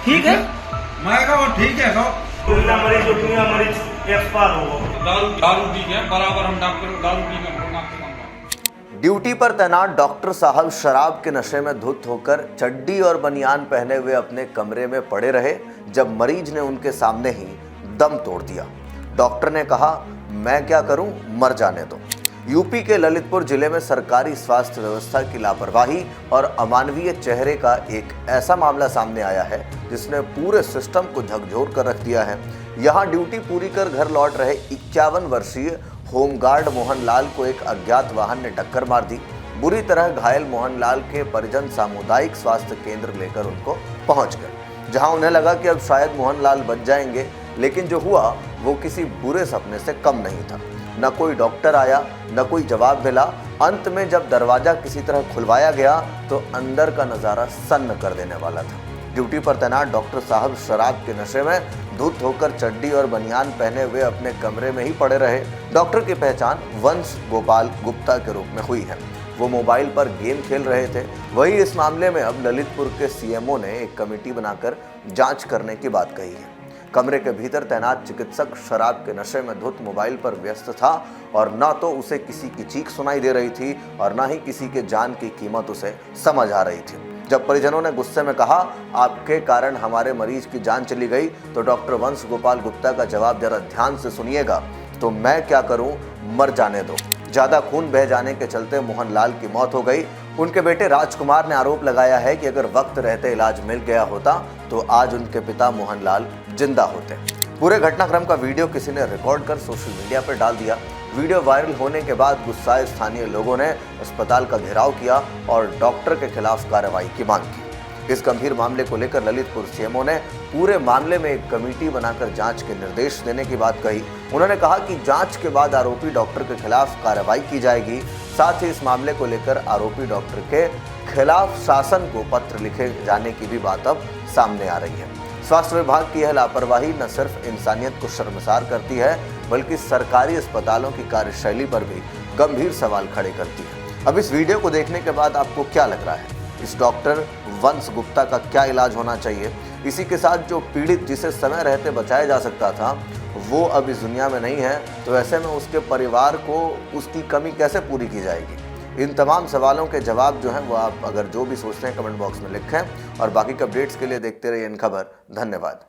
ठीक है। मैं कहा वो ठीक है साहब। दुनिया मरीज जो दुनिया मरीज एक्सपायर हो दारू दारू पी के बराबर हम डॉक्टर दारू पी के नाश्ते करना। ड्यूटी पर तैनात डॉक्टर साहब शराब के नशे में धुत होकर चड्डी और बनियान पहने हुए अपने कमरे में पड़े रहे जब मरीज ने उनके सामने ही दम तोड़ दिया। डॉक्टर ने कहा, मैं क्या करूं, मर जाने दो। यूपी के ललितपुर जिले में सरकारी स्वास्थ्य व्यवस्था की लापरवाही और अमानवीय चेहरे का एक ऐसा मामला सामने आया है जिसने पूरे सिस्टम को झकझोर कर रख दिया है। यहाँ ड्यूटी पूरी कर घर लौट रहे 51 वर्षीय होमगार्ड मोहनलाल को एक अज्ञात वाहन ने टक्कर मार दी। बुरी तरह घायल मोहनलाल के परिजन सामुदायिक स्वास्थ्य केंद्र लेकर उनको पहुंच गए, जहां उन्हें लगा कि अब शायद मोहनलाल बच जाएंगे, लेकिन जो हुआ वो किसी बुरे सपने से कम नहीं था। न कोई डॉक्टर आया, न कोई जवाब मिला। अंत में जब दरवाजा किसी तरह खुलवाया गया तो अंदर का नजारा सन्न कर देने वाला था। ड्यूटी पर तैनात डॉक्टर साहब शराब के नशे में धुत होकर चड्डी और बनियान पहने हुए अपने कमरे में ही पड़े रहे। डॉक्टर की पहचान वंश गोपाल गुप्ता के रूप में हुई है। वो मोबाइल पर गेम खेल रहे थे। वही इस मामले में अब ललितपुर के सीएमओ ने एक कमेटी बनाकर जांच करने की बात कही है। कमरे के भीतर तैनात चिकित्सक शराब के नशे में धुत मोबाइल पर व्यस्त था और न तो उसे किसी की चीख सुनाई दे रही थी और न ही किसी के जान की कीमत उसे समझ आ रही थी। जब परिजनों ने गुस्से में कहा, आपके कारण हमारे मरीज की जान चली गई, तो डॉक्टर वंश गोपाल गुप्ता का जवाब जरा ध्यान से सुनिएगा, तो मैं क्या करूं, मर जाने दो। ज्यादा खून बह जाने के चलते मोहनलाल की मौत हो गई। उनके बेटे राजकुमार ने आरोप लगाया है कि अगर वक्त रहते इलाज मिल गया होता तो आज उनके पिता मोहनलाल जिंदा होते। पूरे घटनाक्रम का वीडियो किसी ने रिकॉर्ड कर सोशल मीडिया पर डाल दिया। वीडियो वायरल होने के बाद गुस्साए स्थानीय लोगों ने अस्पताल का घेराव किया और डॉक्टर के खिलाफ कार्रवाई की मांग की। इस गंभीर मामले को लेकर ललितपुर सीएमओ ने पूरे मामले में एक कमेटी बनाकर जांच के निर्देश देने की बात कही। उन्होंने कहा कि जांच के बाद आरोपी डॉक्टर के खिलाफ कार्रवाई की जाएगी। साथ ही इस मामले को लेकर आरोपी डॉक्टर के खिलाफ शासन को पत्र लिखे जाने की भी बात अब सामने आ रही है। स्वास्थ्य विभाग की यह लापरवाही न सिर्फ इंसानियत को शर्मसार करती है, बल्कि सरकारी अस्पतालों की कार्यशैली पर भी गंभीर सवाल खड़े करती है। अब इस वीडियो को देखने के बाद आपको क्या लग रहा है? इस डॉक्टर वंश गुप्ता का क्या इलाज होना चाहिए? इसी के साथ जो पीड़ित जिसे समय रहते बचाया जा सकता था वो अब इस दुनिया में नहीं है, तो ऐसे में उसके परिवार को उसकी कमी कैसे पूरी की जाएगी? इन तमाम सवालों के जवाब जो हैं वो आप अगर जो भी सोचते हैं कमेंट बॉक्स में लिखें और बाकी के अपडेट्स के लिए देखते रहिए इन खबर। धन्यवाद।